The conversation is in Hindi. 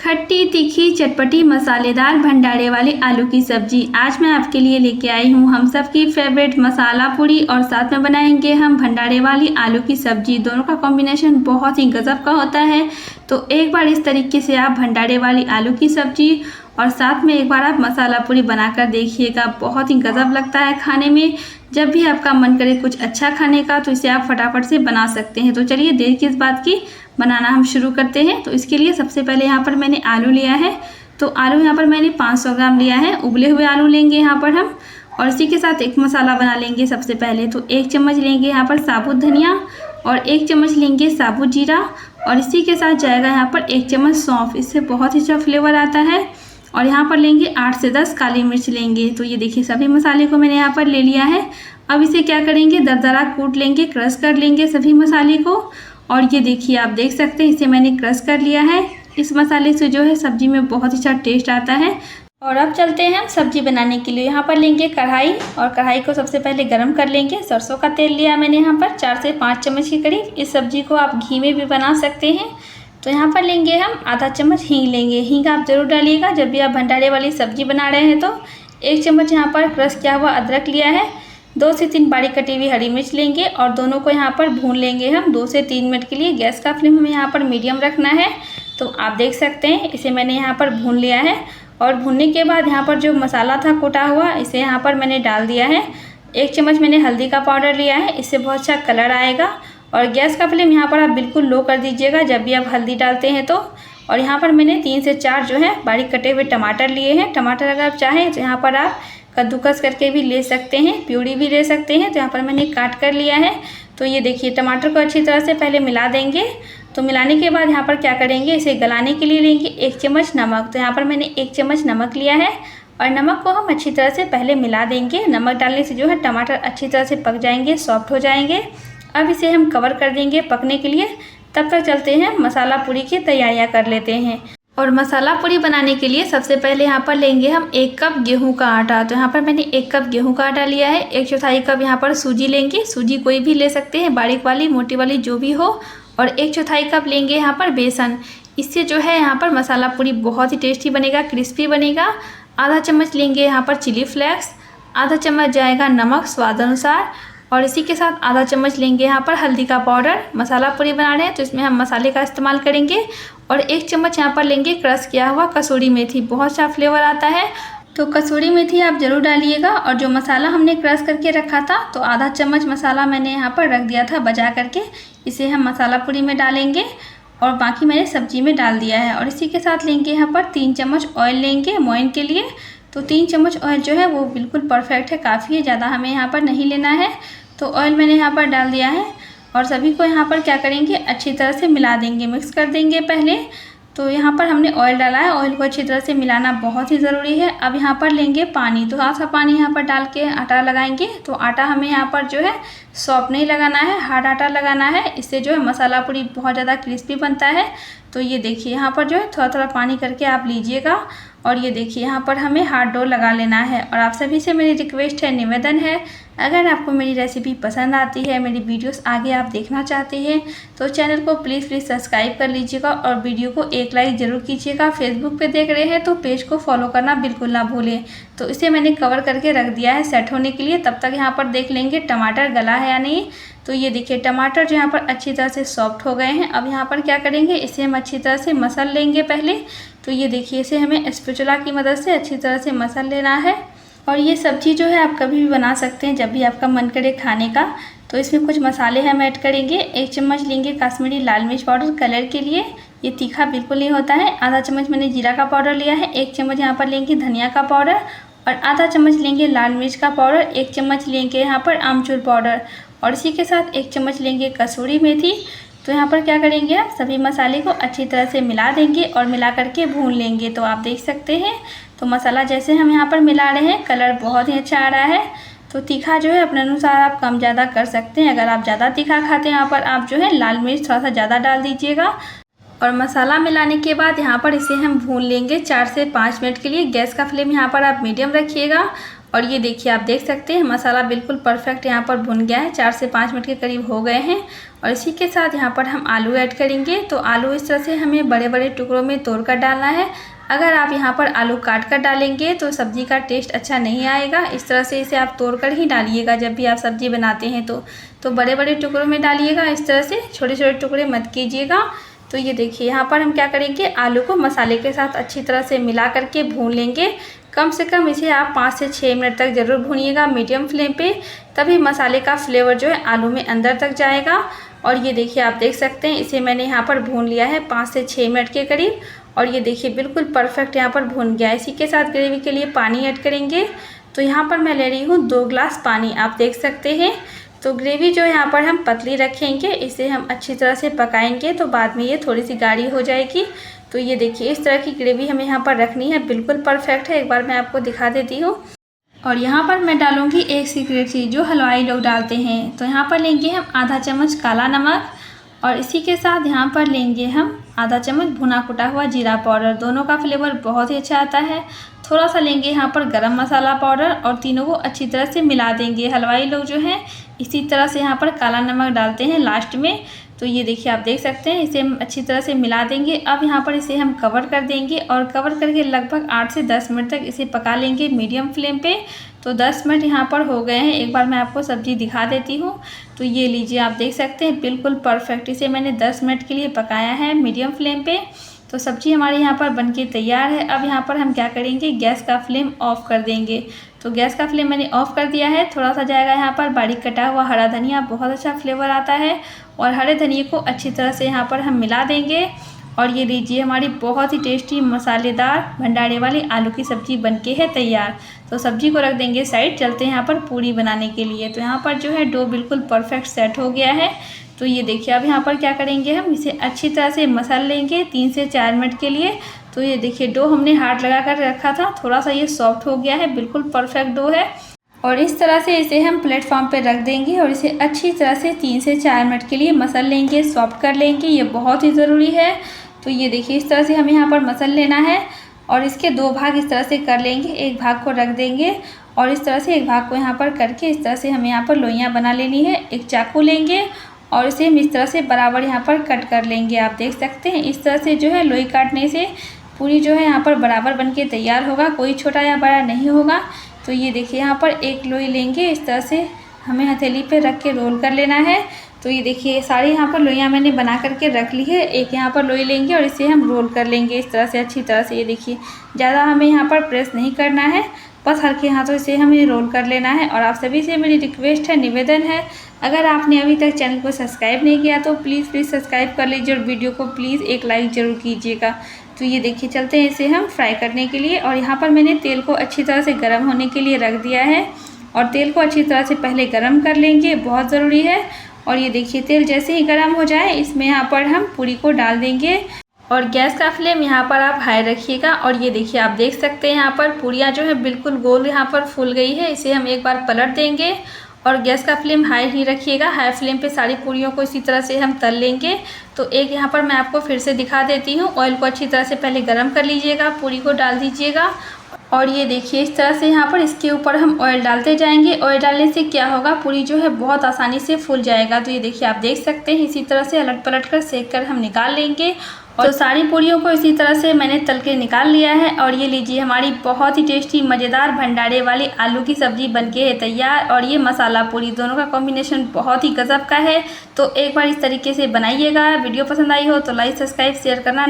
खट्टी तीखी चटपटी मसालेदार भंडारे वाली आलू की सब्जी। आज मैं आपके लिए लेके आई हूँ हम सब की फेवरेट मसाला पूरी और साथ में बनाएंगे हम भंडारे वाली आलू की सब्जी। दोनों का कॉम्बिनेशन बहुत ही गजब का होता है। तो एक बार इस तरीके से आप भंडारे वाली आलू की सब्जी और साथ में एक बार आप मसाला पूरी बनाकर देखिएगा, बहुत ही गजब लगता है खाने में। जब भी आपका मन करे कुछ अच्छा खाने का तो इसे आप फटाफट से बना सकते हैं। तो चलिए देर किस बात की, बनाना हम शुरू करते हैं। तो इसके लिए सबसे पहले यहाँ पर मैंने आलू लिया है। तो आलू यहाँ पर मैंने 500 ग्राम लिया है। उबले हुए आलू लेंगे यहाँ पर हम, और इसी के साथ एक मसाला बना लेंगे। सबसे पहले तो 1 चम्मच लेंगे यहाँ पर साबुत धनिया और 1 चम्मच लेंगे साबुत जीरा, और इसी के साथ जाएगा यहाँ पर 1 चम्मच सौंफ। इससे बहुत ही अच्छा फ्लेवर आता है। और यहाँ पर लेंगे 8 से 10 काली मिर्च लेंगे। तो ये देखिए सभी मसाले को मैंने यहाँ पर ले लिया है। अब इसे क्या करेंगे, दरदरा कूट लेंगे, क्रश कर लेंगे सभी मसाले को। और ये देखिए आप देख सकते हैं इसे मैंने क्रश कर लिया है। इस मसाले से जो है सब्जी में बहुत अच्छा टेस्ट आता है। और अब चलते हैं हम सब्जी बनाने के लिए। यहाँ पर लेंगे कढ़ाई, और कढ़ाई को सबसे पहले गरम कर लेंगे। सरसों का तेल लिया मैंने यहाँ पर 4 से 5 चम्मच के करीब। इस सब्जी को आप घी में भी बना सकते हैं। तो यहाँ पर लेंगे हम आधा चम्मच हींग लेंगे। हींग आप ज़रूर डालिएगा जब भी आप भंडारे वाली सब्जी बना रहे हैं। तो 1 चम्मच यहाँ पर क्रश किया हुआ अदरक लिया है। 2 से 3 बारीक कटी हुई हरी मिर्च लेंगे और दोनों को यहाँ पर भून लेंगे हम 2 से 3 मिनट के लिए। गैस का फ्लेम हमें यहाँ पर मीडियम रखना है। तो आप देख सकते हैं इसे मैंने यहाँ पर भून लिया है। और भूनने के बाद यहाँ पर जो मसाला था कूटा हुआ, इसे यहाँ पर मैंने डाल दिया है। 1 चम्मच मैंने हल्दी का पाउडर लिया है, इससे बहुत अच्छा कलर आएगा। और गैस का फ्लेम यहाँ पर आप बिल्कुल लो कर दीजिएगा जब भी आप हल्दी डालते हैं तो। और यहाँ पर मैंने 3 से 4 जो है बारीक कटे हुए टमाटर लिए हैं। टमाटर अगर आप चाहें तो यहाँ पर आप कद्दूकस करके भी ले सकते हैं, प्यूरी भी ले सकते हैं। तो यहाँ पर मैंने काट कर लिया है। तो ये देखिए टमाटर को अच्छी तरह से पहले मिला देंगे। तो मिलाने के बाद यहाँ पर क्या करेंगे, इसे गलाने के लिए लेंगे 1 चम्मच नमक। तो यहाँ पर मैंने 1 चम्मच नमक लिया है और नमक को हम अच्छी तरह से पहले मिला देंगे। नमक डालने से जो है टमाटर अच्छी तरह से पक जाएंगे, सॉफ्ट हो जाएंगे। अब इसे हम कवर कर देंगे पकने के लिए। तब तक चलते हैं मसाला पूरी की तैयारियां कर लेते हैं। और मसाला पूरी बनाने के लिए सबसे पहले यहाँ पर लेंगे हम 1 कप गेहूं का आटा। तो यहाँ पर मैंने 1 कप गेहूं का आटा लिया है। 1/4 कप यहाँ पर सूजी लेंगे। सूजी कोई भी ले सकते हैं, बारीक वाली मोटी वाली जो भी हो। और 1/4 कप लेंगे यहाँ पर बेसन। इससे जो है यहाँ पर मसाला पूरी बहुत ही टेस्टी बनेगा, क्रिस्पी बनेगा। आधा चम्मच लेंगे यहाँ पर चिली फ्लेक्स। आधा चम्मच जाएगा नमक स्वाद अनुसार। और इसी के साथ आधा चम्मच लेंगे यहाँ पर हल्दी का पाउडर। मसाला पूरी बना रहे हैं तो इसमें हम मसाले का इस्तेमाल करेंगे। और 1 चम्मच यहाँ पर लेंगे क्रश किया हुआ कसूरी मेथी, बहुत अच्छा फ्लेवर आता है। तो कसूरी मेथी आप ज़रूर डालिएगा। और जो मसाला हमने क्रश करके रखा था, तो आधा चम्मच मसाला मैंने यहाँ पर रख दिया था बचा करके। इसे हम मसाला पूरी में डालेंगे और बाकी मैंने सब्जी में डाल दिया है। और इसी के साथ लेंगे यहाँ पर 3 चम्मच ऑयल लेंगे मोइन के लिए। तो 3 चम्मच ऑयल जो है वो बिल्कुल परफेक्ट है, काफ़ी है, ज़्यादा हमें यहाँ पर नहीं लेना है। तो ऑयल मैंने यहाँ पर डाल दिया है और सभी को यहाँ पर क्या करेंगे, अच्छी तरह से मिला देंगे, मिक्स कर देंगे पहले। तो यहाँ पर हमने ऑयल डाला है, ऑयल को अच्छी तरह से मिलाना बहुत ही ज़रूरी है। अब यहाँ पर लेंगे पानी। तो थोड़ा सा पानी यहाँ पर डाल के आटा लगाएंगे। तो आटा हमें यहाँ पर जो है सॉफ्ट नहीं लगाना है, हार्ड आटा लगाना है। इससे जो है मसाला पूरी बहुत ज़्यादा क्रिस्पी बनता है। तो ये देखिए यहाँ पर जो है थोड़ा थोड़ा पानी करके आप लीजिएगा। और ये देखिए यहाँ पर हमें हार्ड डो लगा लेना है। और आप सभी से मेरी रिक्वेस्ट है, निवेदन है, अगर आपको मेरी रेसिपी पसंद आती है, मेरी वीडियोस आगे आप देखना चाहते हैं, तो चैनल को प्लीज़ सब्सक्राइब कर लीजिएगा और वीडियो को एक लाइक ज़रूर कीजिएगा। फेसबुक पे देख रहे हैं तो पेज को फॉलो करना बिल्कुल ना भूलें। तो इसे मैंने कवर करके रख दिया है सेट होने के लिए। तब तक यहाँ पर देख लेंगे टमाटर गला है या नहीं। तो ये देखिए टमाटर जो यहाँ पर अच्छी तरह से सॉफ्ट हो गए हैं। अब यहाँ पर क्या करेंगे, इसे हम अच्छी तरह से मसल लेंगे पहले। तो ये देखिए इसे हमें स्पैचुला की मदद से अच्छी तरह से मसल लेना है। और ये सब्जी जो है आप कभी भी बना सकते हैं जब भी आपका मन करे खाने का। तो इसमें कुछ मसाले हम ऐड करेंगे। 1 चम्मच लेंगे कश्मीरी लाल मिर्च पाउडर कलर के लिए, ये तीखा बिल्कुल नहीं होता है। आधा चम्मच मैंने जीरा का पाउडर लिया है। 1 चम्मच यहाँ पर लेंगे धनिया का पाउडर और आधा चम्मच लेंगे लाल मिर्च का पाउडर। 1 चम्मच लेंगे यहाँ पर आमचूर पाउडर और इसी के साथ 1 चम्मच लेंगे कसूरी मेथी। तो यहाँ पर क्या करेंगे, आप सभी मसाले को अच्छी तरह से मिला देंगे और मिला करके भून लेंगे। तो आप देख सकते हैं तो मसाला जैसे हम यहाँ पर मिला रहे हैं, कलर बहुत ही अच्छा आ रहा है। तो तीखा जो है अपने अनुसार आप कम ज़्यादा कर सकते हैं। अगर आप ज़्यादा तीखा खाते हैं, यहाँ पर आप जो है लाल मिर्च थोड़ा सा ज़्यादा डाल दीजिएगा। और मसाला मिलाने के बाद यहाँ पर इसे हम भून लेंगे 4 से 5 मिनट के लिए। गैस का फ्लेम यहाँ पर आप मीडियम रखिएगा। और ये देखिए आप देख सकते हैं मसाला बिल्कुल परफेक्ट यहाँ पर भुन गया है, 4 से 5 मिनट के करीब हो गए हैं। और इसी के साथ यहाँ पर हम आलू ऐड करेंगे। तो आलू इस तरह से हमें बड़े बड़े टुकड़ों में तोड़ कर डालना है। अगर आप यहाँ पर आलू काट कर डालेंगे तो सब्ज़ी का टेस्ट अच्छा नहीं आएगा। इस तरह से इसे आप तोड़ कर ही डालिएगा जब भी आप सब्ज़ी बनाते हैं तो बड़े बड़े टुकड़ों में डालिएगा, इस तरह से छोटे छोटे टुकड़े मत कीजिएगा। तो ये देखिए यहाँ पर हम क्या करेंगे, आलू को मसाले के साथ अच्छी तरह से मिला करके भून लेंगे। कम से कम इसे आप 5 से 6 मिनट तक ज़रूर भूनिएगा मीडियम फ्लेम पे, तभी मसाले का फ्लेवर जो है आलू में अंदर तक जाएगा। और ये देखिए आप देख सकते हैं इसे मैंने यहाँ पर भून लिया है 5 से 6 मिनट के करीब। और ये देखिए बिल्कुल परफेक्ट यहाँ पर भून गया है। इसी के साथ ग्रेवी के लिए पानी ऐड करेंगे। तो यहाँ पर मैं ले रही हूँ 2 गिलास पानी, आप देख सकते हैं। तो ग्रेवी जो यहाँ पर हम पतली रखेंगे, इसे हम अच्छी तरह से पकाएंगे तो बाद में ये थोड़ी सी गाढ़ी हो जाएगी। तो ये देखिए इस तरह की ग्रेवी हमें यहाँ पर रखनी है, बिल्कुल परफेक्ट है। एक बार मैं आपको दिखा देती हूँ। और यहाँ पर मैं डालूँगी एक सीक्रेट चीज़ जो हलवाई लोग डालते हैं। तो यहाँ पर लेंगे हम आधा चम्मच काला नमक और इसी के साथ यहाँ पर लेंगे हम आधा चम्मच भुना कुटा हुआ जीरा पाउडर। दोनों का फ्लेवर बहुत ही अच्छा आता है। थोड़ा सा लेंगे यहाँ पर गरम मसाला पाउडर और तीनों को अच्छी तरह से मिला देंगे। हलवाई लोग जो हैं इसी तरह से यहाँ पर काला नमक डालते हैं लास्ट में। तो ये देखिए आप देख सकते हैं इसे हम अच्छी तरह से मिला देंगे। अब यहाँ पर इसे हम कवर कर देंगे और कवर करके लगभग 8 से 10 मिनट तक इसे पका लेंगे मीडियम फ्लेम पे। तो 10 मिनट यहाँ पर हो गए हैं। एक बार मैं आपको सब्ज़ी दिखा देती हूँ। तो ये लीजिए आप देख सकते हैं बिल्कुल परफेक्ट इसे मैंने 10 मिनट के लिए पकाया है मीडियम फ्लेम पे। तो सब्ज़ी हमारे यहाँ पर बनके तैयार है। अब यहाँ पर हम क्या करेंगे, गैस का फ्लेम ऑफ़ कर देंगे। तो गैस का फ्लेम मैंने ऑफ़ कर दिया है। थोड़ा सा जाएगा यहाँ पर बारीक कटा हुआ हरा धनिया, बहुत अच्छा फ्लेवर आता है। और हरे धनिए को अच्छी तरह से यहाँ पर हम मिला देंगे। और ये लीजिए हमारी बहुत ही टेस्टी मसालेदार भंडारे वाली आलू की सब्ज़ी बनके है तैयार। तो सब्ज़ी को रख देंगे साइड, चलते हैं यहाँ पर पूड़ी बनाने के लिए। तो यहाँ पर जो है डो बिल्कुल परफेक्ट सेट हो गया है। तो ये देखिए अब यहाँ पर क्या करेंगे, हम इसे अच्छी तरह से मसल लेंगे 3 से 4 मिनट के लिए। तो ये देखिए डो हमने हाथ लगा कर रखा था, थोड़ा सा ये सॉफ्ट हो गया है, बिल्कुल परफेक्ट डो है। और इस तरह से इसे हम प्लेटफॉर्म पे रख देंगे और इसे अच्छी तरह से 3 से 4 मिनट के लिए मसल लेंगे, सॉफ्ट कर लेंगे, ये बहुत ही ज़रूरी है। तो ये देखिए इस तरह से हमें यहाँ पर मसल लेना है और इसके 2 भाग इस तरह से कर लेंगे। एक भाग को रख देंगे और इस तरह से एक भाग को यहाँ पर करके इस तरह से हमें यहाँ पर लोइयाँ बना लेनी है। एक चाकू लेंगे और इसे हम इस तरह से बराबर यहाँ पर कट कर लेंगे। आप देख सकते हैं इस तरह से जो है लोई काटने से पूरी जो है यहाँ पर बराबर बनके तैयार होगा, कोई छोटा या बड़ा नहीं होगा। तो ये देखिए यहाँ पर एक लोई लेंगे, इस तरह से हमें हथेली पे रख के रोल कर लेना है। तो ये देखिए सारी यहाँ पर लोइयाँ मैंने बना करके रख ली है। एक यहाँ पर लोई लेंगे और इसे हम रोल कर लेंगे इस तरह से अच्छी तरह से। ये देखिए ज़्यादा हमें यहाँ पर प्रेस नहीं करना है, बस हल्के हाथों से हमें रोल कर लेना है। और आप सभी से मेरी रिक्वेस्ट है, निवेदन है, अगर आपने अभी तक चैनल को सब्सक्राइब नहीं किया तो प्लीज़ सब्सक्राइब कर लीजिए और वीडियो को प्लीज़ एक लाइक ज़रूर कीजिएगा। तो ये देखिए चलते हैं इसे हम फ्राई करने के लिए। और यहाँ पर मैंने तेल को अच्छी तरह से गर्म होने के लिए रख दिया है और तेल को अच्छी तरह से पहले गर्म कर लेंगे, बहुत ज़रूरी है। और ये देखिए तेल जैसे ही गर्म हो जाए इसमें यहाँ पर हम पूरी को डाल देंगे और गैस का फ्लेम यहाँ पर आप हाई रखिएगा। और ये देखिए आप देख सकते हैं यहाँ पर पूरियाँ जो है बिल्कुल गोल यहाँ पर फूल गई है। इसे हम एक बार पलट देंगे और गैस का फ्लेम हाई ही रखिएगा। हाई फ्लेम पे सारी पूरियों को इसी तरह से हम तल लेंगे। तो एक यहाँ पर मैं आपको फिर से दिखा देती हूँ। ऑयल को अच्छी तरह से पहले गर्म कर लीजिएगा, पूरी को डाल दीजिएगा और ये देखिए इस तरह से यहाँ पर इसके ऊपर हम ऑयल डालते जाएंगे। ऑयल डालने से क्या होगा, पूरी जो है बहुत आसानी से फूल जाएगा। तो ये देखिए आप देख सकते हैं इसी तरह से अलट पलट कर सेक कर हम निकाल लेंगे। और तो सारी पूरियों को इसी तरह से मैंने तल के निकाल लिया है। और ये लीजिए हमारी बहुत ही टेस्टी मज़ेदार भंडारे वाली आलू की सब्ज़ी बनके है तैयार। और ये मसाला पूरी दोनों का कॉम्बिनेशन बहुत ही गजब का है। तो एक बार इस तरीके से बनाइएगा। वीडियो पसंद आई हो तो लाइक सब्सक्राइब शेयर करना